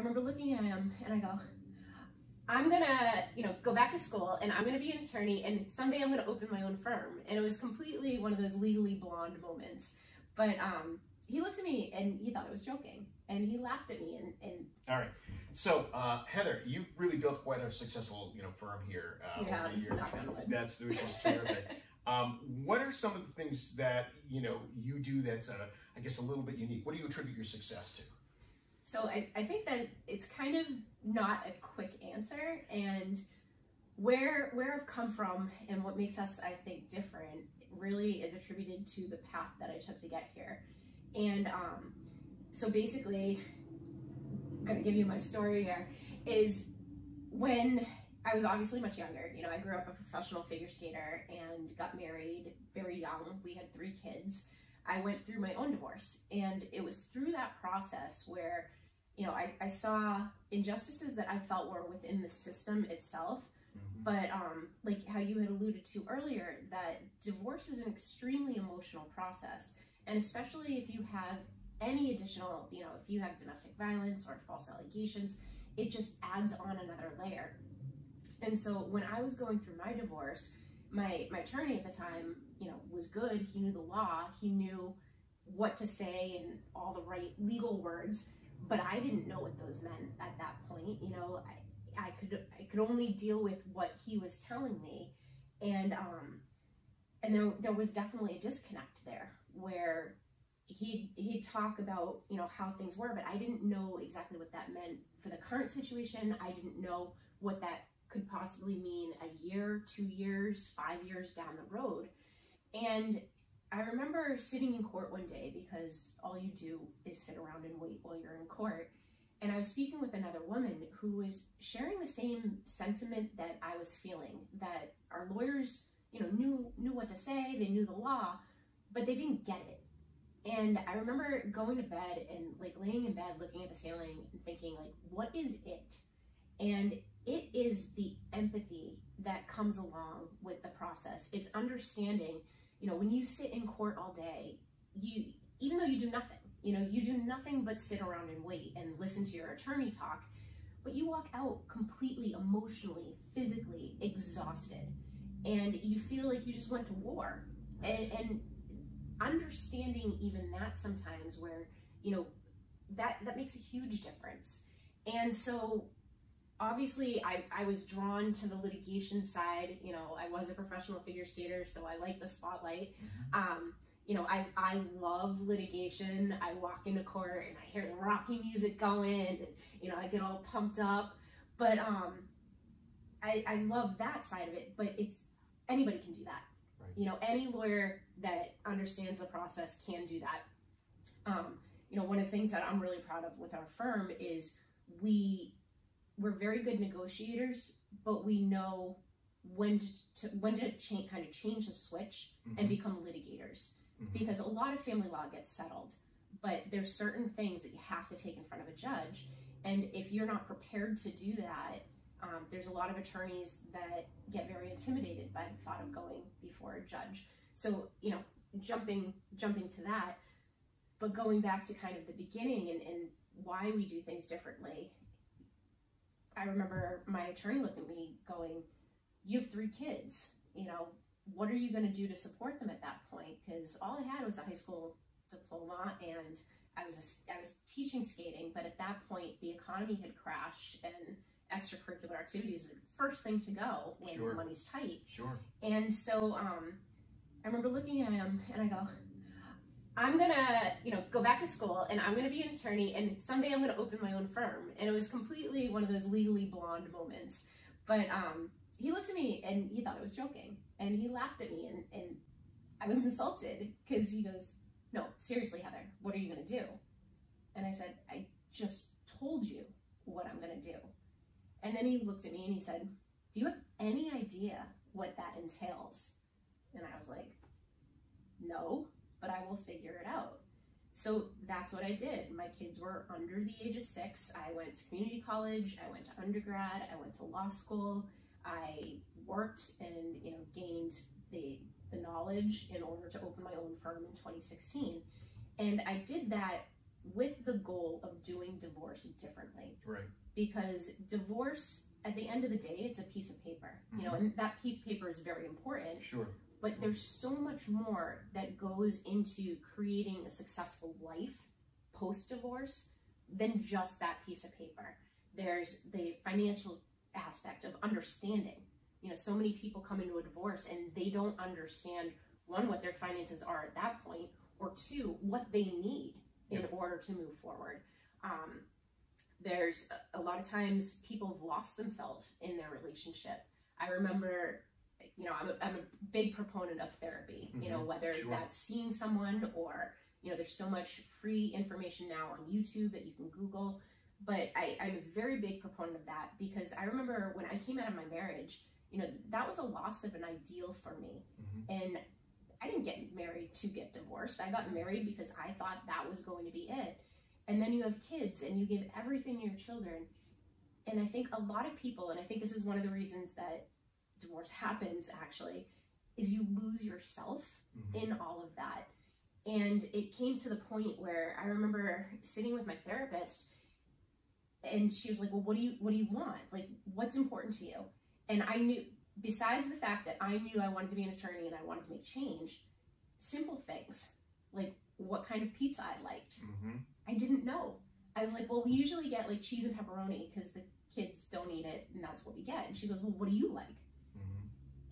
remember looking at him and I go, I'm gonna, go back to school and I'm gonna be an attorney and someday I'm gonna open my own firm. And it was completely one of those legally blonde moments. But he looked at me and he thought I was joking and he laughed at me and all right. So Heather, you've really built quite a successful, firm here over the years. That's which is terrific. What are some of the things that, you do that's, I guess, a little bit unique? What do you attribute your success to? So I think that it's kind of not a quick answer, and where I've come from and what makes us, I think, different really is attributed to the path that I took to get here. And so basically, I'm gonna give you my story here, is when I was obviously much younger, I grew up a professional figure skater and got married very young. We had 3 kids. I went through my own divorce, and it was through that process where I saw injustices that I felt were within the system itself. But like how you had alluded to earlier, that divorce is an extremely emotional process. And especially if you have any additional, if you have domestic violence or false allegations, it just adds on another layer. And so when I was going through my divorce, my attorney at the time, was good. He knew the law. He knew what to say and all the right legal words. But I didn't know what those meant at that point. I could only deal with what he was telling me, and there was definitely a disconnect there where he'd talk about how things were, but I didn't know exactly what that meant for the current situation. I didn't know what that could possibly mean a year, 2 years, 5 years down the road. And I remember sitting in court one day, because all you do is sit around and wait while you're in court. And I was speaking with another woman who was sharing the same sentiment that I was feeling, that our lawyers, knew what to say, they knew the law, but they didn't get it. And I remember going to bed and laying in bed, looking at the ceiling and thinking, what is it? And it is the empathy that comes along with the process. It's understanding, when you sit in court all day, even though you do nothing, you do nothing but sit around and wait and listen to your attorney talk, but you walk out completely emotionally, physically exhausted, and you feel like you just went to war. And understanding even that sometimes where, that makes a huge difference. And so obviously I was drawn to the litigation side. I was a professional figure skater, so I like the spotlight. I love litigation. I walk into court and I hear the Rocky music going, and I get all pumped up. But I love that side of it. But anybody can do that. Right. Any lawyer that understands the process can do that. One of the things that I'm really proud of with our firm is we're very good negotiators, but we know when to kind of change the switch and become litigators. Because a lot of family law gets settled, but there's certain things that you have to take in front of a judge. And if you're not prepared to do that, there's a lot of attorneys that get very intimidated by the thought of going before a judge. So, jumping to that, but going back to kind of the beginning and why we do things differently. I remember my attorney looking at me going, you have 3 kids, what are you going to do to support them at that point? Because all I had was a high school diploma, and I was teaching skating, but at that point the economy had crashed and extracurricular activities are the first thing to go when the money's tight. And so I remember looking at him and I go, I'm gonna, go back to school and I'm gonna be an attorney and someday I'm gonna open my own firm. And it was completely one of those legally blonde moments. But he looked at me and he thought I was joking, and he laughed at me, and I was insulted because he goes, no, seriously, Heather, what are you gonna do? And I said, I just told you what I'm gonna do. And then he looked at me and he said, do you have any idea what that entails? And I was like, no, but I will figure it out. So that's what I did. My kids were under the age of 6. I went to community college, I went to undergrad, I went to law school. I worked and gained the knowledge in order to open my own firm in 2016. And I did that with the goal of doing divorce differently. Right. Because divorce, at the end of the day, it's a piece of paper, you know, and that piece of paper is very important. Sure. But there's so much more that goes into creating a successful life post-divorce than just that piece of paper. There's the financial aspect of understanding. You know, so many people come into a divorce and they don't understand, one, what their finances are at that point, or two, what they need in order to move forward. There's a lot of times people have lost themselves in their relationship. I remember, you know, I'm a big proponent of therapy, you know, whether that's seeing someone or, you know, there's so much free information now on YouTube that you can Google. But I'm a very big proponent of that, because I remember when I came out of my marriage, you know, that was a loss of an ideal for me. And I didn't get married to get divorced. I got married because I thought that was going to be it. And then you have kids and you give everything to your children. And I think a lot of people, and I think this is one of the reasons that divorce happens actually, is you lose yourself in all of that. And it came to the point where I remember sitting with my therapist, and she was like, well, what do you want? Like, what's important to you? And I knew, besides the fact that I knew I wanted to be an attorney and I wanted to make change, simple things, like what kind of pizza I liked. I didn't know. I was like, well, we usually get like cheese and pepperoni because the kids don't eat it and that's what we get. And she goes, well, what do you like?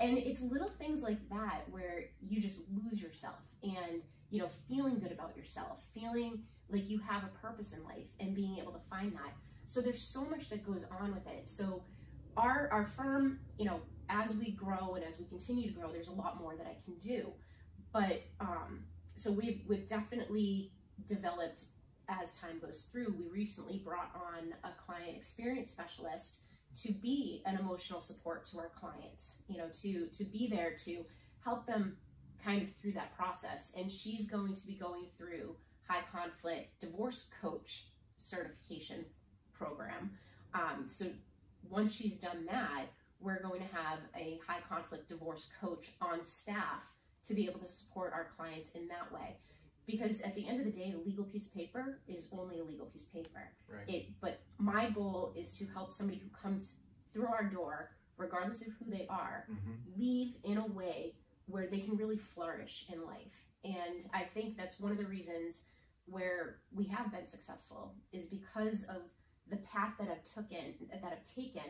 And it's little things like that where you just lose yourself and, you know, feeling good about yourself, feeling like you have a purpose in life and being able to find that. So there's so much that goes on with it. So our firm, you know, as we grow and as we continue to grow, there's a lot more that I can do. But so we've definitely developed as time goes through. We recently brought on a client experience specialist to be an emotional support to our clients, you know, to be there to help them kind of through that process. And she's going to be going through high conflict divorce coach certification program. So once she's done that, we're going to have a high conflict divorce coach on staff to be able to support our clients in that way. Because at the end of the day, a legal piece of paper is only a legal piece of paper. Right. But my goal is to help somebody who comes through our door, regardless of who they are, leave in a way where they can really flourish in life. And I think that's one of the reasons where we have been successful, is because of the path that I've taken.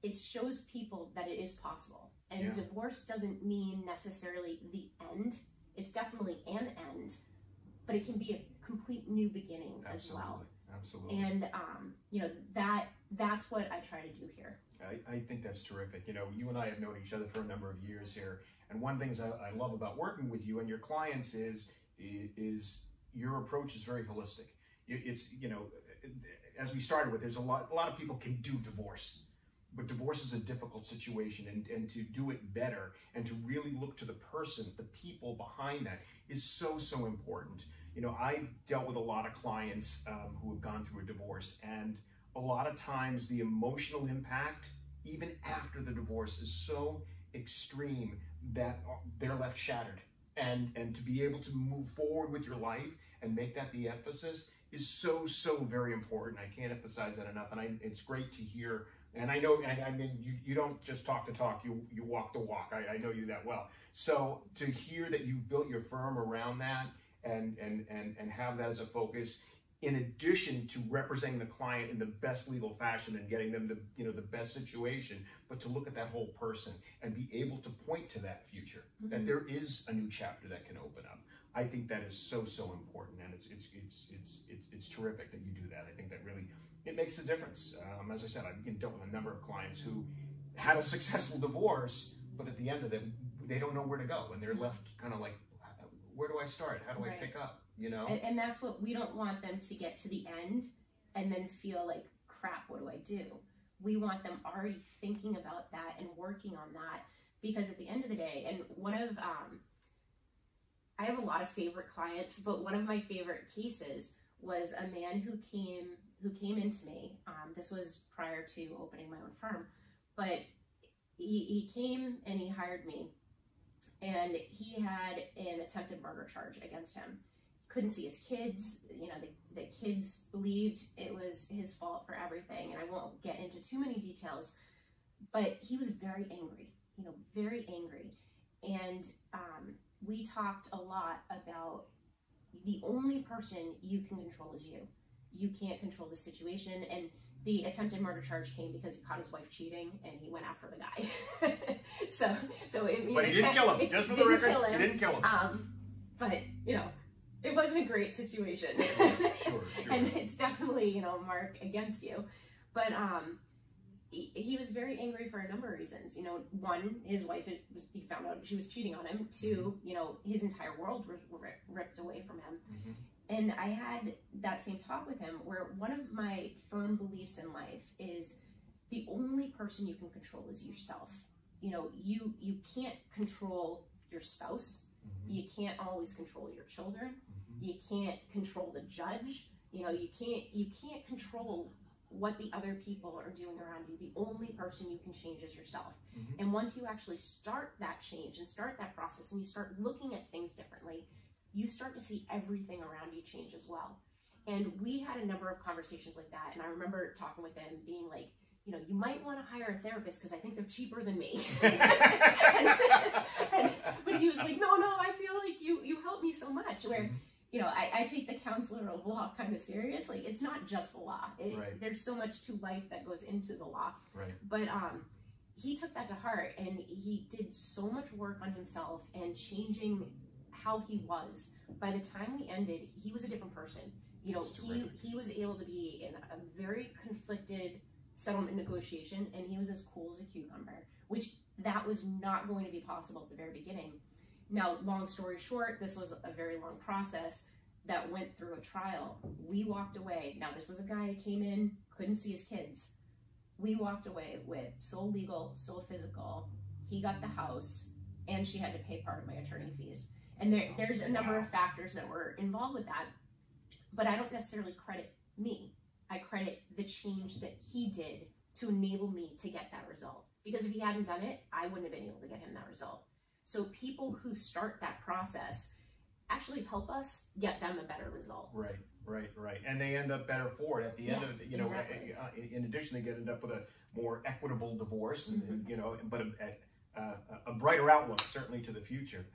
It shows people that it is possible. And divorce doesn't mean necessarily the end. It's definitely an end, but it can be a complete new beginning as well. Absolutely. And you know, that's what I try to do here. I think that's terrific. You know, you and I have known each other for a number of years here, and one of the things I love about working with you and your clients is your approach is very holistic. It's, you know, as we started with, there's a lot of people can do divorce. But divorce is a difficult situation, and to do it better and to really look to the person, the people behind that is so important. You know, I've dealt with a lot of clients who have gone through a divorce, and a lot of times the emotional impact, even after the divorce, is so extreme that they're left shattered. And to be able to move forward with your life and make that the emphasis is so very important. I can't emphasize that enough, and it's great to hear. And I know, I mean, you don't just talk the talk, you walk the walk. I know you that well. So to hear that you've built your firm around that and have that as a focus, in addition to representing the client in the best legal fashion and getting them the best situation, but to look at that whole person and be able to point to that future, that there is a new chapter that can open up. I think that is so important, and it's terrific that you do that. I think that really, it makes a difference. As I said, I've dealt with a number of clients who had a successful divorce, but at the end of it, they don't know where to go, and they're left kind of like, where do I start? How do I pick up? You know? And that's what we don't want them to get to the end and then feel like, crap, what do I do? We want them already thinking about that and working on that, because at the end of the day, and I have a lot of favorite clients, but one of my favorite cases was a man who came into me. This was prior to opening my own firm, but he came and he hired me, and he had an attempted murder charge against him. couldn't see his kids. You know, the kids believed it was his fault for everything. And I won't get into too many details, but he was very angry, you know, very angry. And we talked a lot about the only person you can control is you. You can't control the situation. And the attempted murder charge came because he caught his wife cheating and he went after the guy. so it, but he didn't kill him. Just for the record, he didn't kill him. But you know, it wasn't a great situation. Sure. And it's definitely, you know, a mark against you. But he was very angry for a number of reasons. You know, one, his wife, he found out she was cheating on him. Two, you know, his entire world was ripped away from him. Mm-hmm. And I had that same talk with him where one of my firm beliefs in life is the only person you can control is yourself. You know, you can't control your spouse. Mm-hmm. You can't always control your children. Mm-hmm. You can't control the judge. You know, you can't control what the other people are doing around you. The only person you can change is yourself. Mm-hmm. And once you actually start that change and start that process and you start looking at things differently, you start to see everything around you change as well. And we had a number of conversations like that. And I remember talking with him being like, you know, you might want to hire a therapist because I think they're cheaper than me. But he was like, no, I feel like you help me so much. Where, mm-hmm. you know, I take the counselor of law kind of serious. Like, it's not just the law. Right. There's so much to life that goes into the law. Right. But he took that to heart and he did so much work on himself and changing how he was. By the time we ended, he was a different person. You know, he was able to be in a very conflicted settlement negotiation, and he was as cool as a cucumber, which that was not going to be possible at the very beginning. Now, long story short, this was a very long process that went through a trial. We walked away. Now, this was a guy who came in, couldn't see his kids. We walked away with sole legal, sole physical. He got the house, and she had to pay part of my attorney fees. And there's a number of factors that were involved with that, but I don't necessarily credit me. I credit the change that he did to enable me to get that result. Because if he hadn't done it, I wouldn't have been able to get him that result. So people who start that process actually help us get them a better result. Right. And they end up better for it at the end of it. You know, exactly. In addition, they end up with a more equitable divorce, mm-hmm. you know, but a brighter outlook, certainly to the future.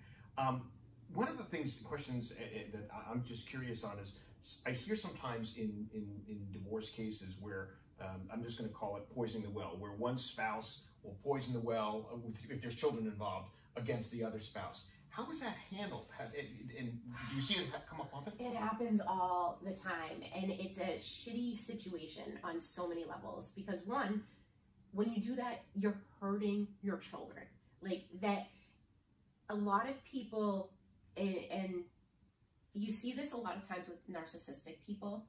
One of the questions that I'm just curious on is, I hear sometimes in divorce cases where, I'm just going to call it poisoning the well, where one spouse will poison the well, if there's children involved, against the other spouse. How is that handled? And do you see it come up often? It happens all the time, and it's a shitty situation on so many levels. Because one, when you do that, you're hurting your children. Like that, a lot of people, and you see this a lot of times with narcissistic people,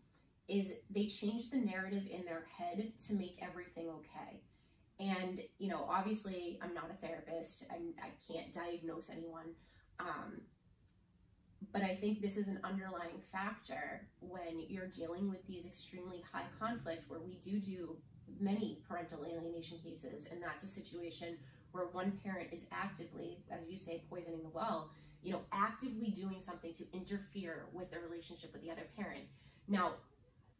is they change the narrative in their head to make everything okay. And, you know, obviously I'm not a therapist. I can't diagnose anyone. But I think this is an underlying factor when you're dealing with these extremely high conflict, where we do many parental alienation cases. And that's a situation where one parent is actively, as you say, poisoning the well, you know, actively doing something to interfere with the relationship with the other parent. Now,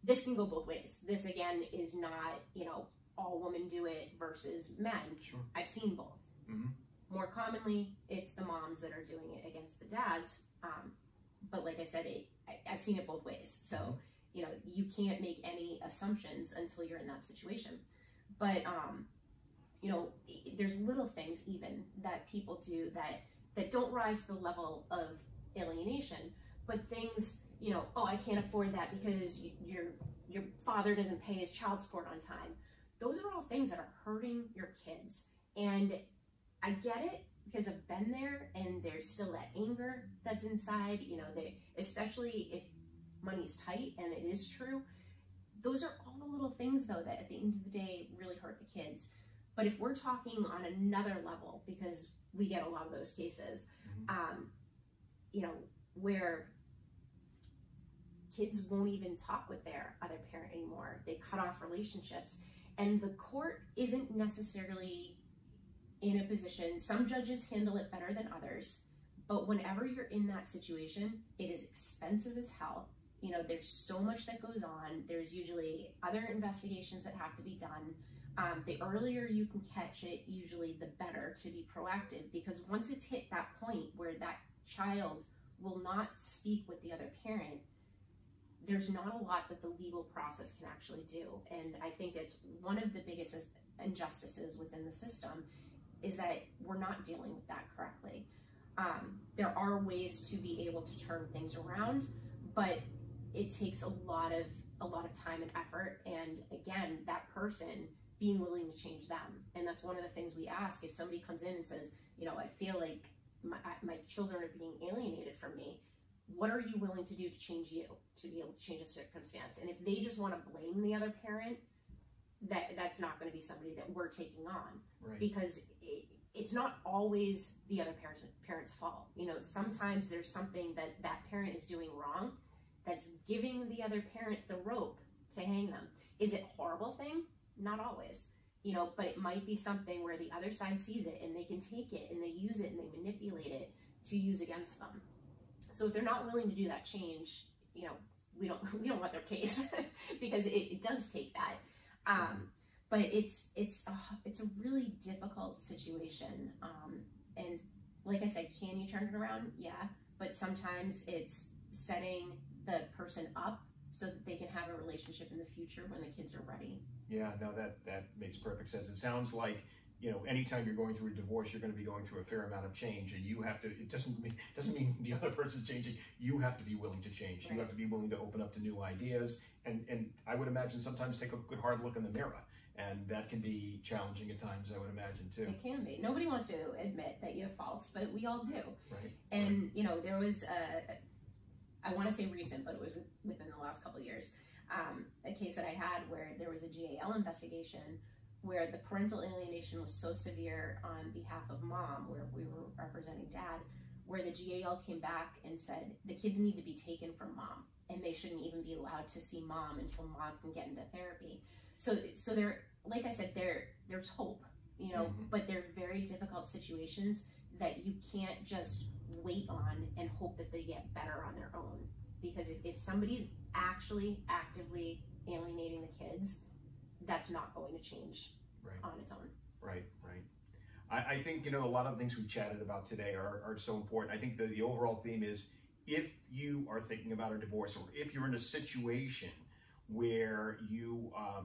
this can go both ways. This, again, is not, you know, all women do it versus men. Sure. I've seen both. Mm-hmm. More commonly, it's the moms that are doing it against the dads. But like I said, I've seen it both ways. So, mm-hmm. you know, you can't make any assumptions until you're in that situation. But, you know, there's little things even that people do that don't rise to the level of alienation, but things, you know, oh, I can't afford that because your father doesn't pay his child support on time. Those are all things that are hurting your kids. And I get it because I've been there, and there's still that anger that's inside, you know, especially if money's tight, and it is true. Those are all the little things, though, that at the end of the day really hurt the kids. But if we're talking on another level, because we get a lot of those cases, mm-hmm. You know, where kids won't even talk with their other parent anymore. They cut off relationships, and the court isn't necessarily in a position. Some judges handle it better than others, But whenever you're in that situation, it is expensive as hell. You know, there's so much that goes on. There's usually other investigations that have to be done. The earlier you can catch it, usually the better to be proactive, because once it's hit that point where that child will not speak with the other parent, there's not a lot that the legal process can actually do. And I think it's one of the biggest injustices within the system is that we're not dealing with that correctly. There are ways to be able to turn things around, but it takes a lot of time and effort, and again, that person being willing to change them. And that's one of the things we ask. If somebody comes in and says, you know, I feel like my children are being alienated from me, what are you willing to do to change you, to be able to change a circumstance? And if they just want to blame the other parent, that's not going to be somebody that we're taking on. Right. Because it's not always the other parent's fault. You know, sometimes there's something that parent is doing wrong that's giving the other parent the rope to hang them. Is it a horrible thing? Not always. You know, but it might be something where the other side sees it and they can take it and they use it and they manipulate it to use against them. So if they're not willing to do that change, you know, we don't want their case because it does take that. But it's a really difficult situation. And like I said, can you turn it around? Yeah. But sometimes it's setting the person up so that they can have a relationship in the future when the kids are ready. Yeah, no, that makes perfect sense. It sounds like, you know, anytime you're going through a divorce, you're going to be going through a fair amount of change, and you have to, it doesn't mean the other person's changing. You have to be willing to change. Right. You have to be willing to open up to new ideas. And I would imagine sometimes take a good hard look in the mirror. And that can be challenging at times, I would imagine, too. It can be. Nobody wants to admit that you have faults, but we all do. Right. And, you know, there was I want to say recent, but it was within the last couple of years, a case that I had where there was a GAL investigation where the parental alienation was so severe on behalf of mom, where we were representing dad, where the GAL came back and said the kids need to be taken from mom, and they shouldn't even be allowed to see mom until mom can get into therapy. So there, like I said, there's hope, you know, but they're very difficult situations that you can't just wait on and hope that they get better on their own. Because if somebody's actually actively alienating the kids, that's not going to change on its own. Right. I think, you know, a lot of the things we've chatted about today are so important. I think the overall theme is, if you are thinking about a divorce, or if you're in a situation where you are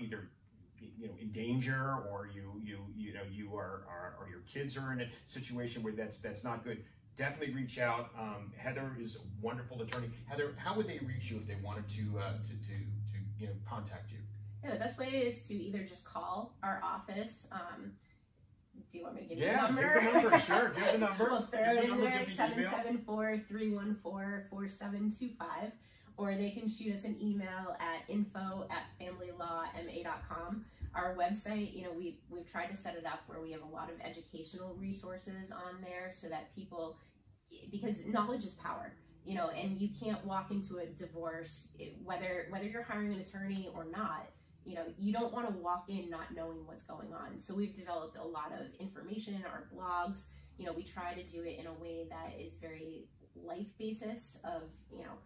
either, you know, in danger, or you are your kids are in a situation where that's not good, definitely reach out. Heather is a wonderful attorney. Heather, how would they reach you if they wanted to you know, contact you? Yeah, the best way is to either just call our office. Do you want me to give you the number? Give the number, sure. Give the number. We'll throw it in there, 774-314-4725. Or they can shoot us an email at info@familylawma.com. Our website, you know, we've tried to set it up where we have a lot of educational resources on there so that people, because knowledge is power, you know, and you can't walk into a divorce, whether you're hiring an attorney or not, you know, you don't want to walk in not knowing what's going on. So we've developed a lot of information in our blogs. You know, we try to do it in a way that is very life basis of, you know,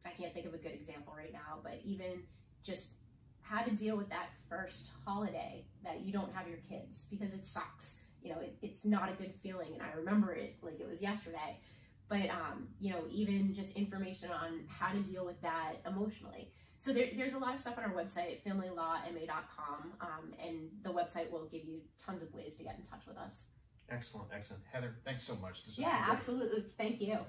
I can't think of a good example right now, but even just how to deal with that first holiday that you don't have your kids, because it sucks. You know, it's not a good feeling, and I remember it like it was yesterday. But, you know, even just information on how to deal with that emotionally. So there's a lot of stuff on our website, familylawma.com, and the website will give you tons of ways to get in touch with us. Excellent. Heather, thanks so much. Yeah, absolutely. Thank you.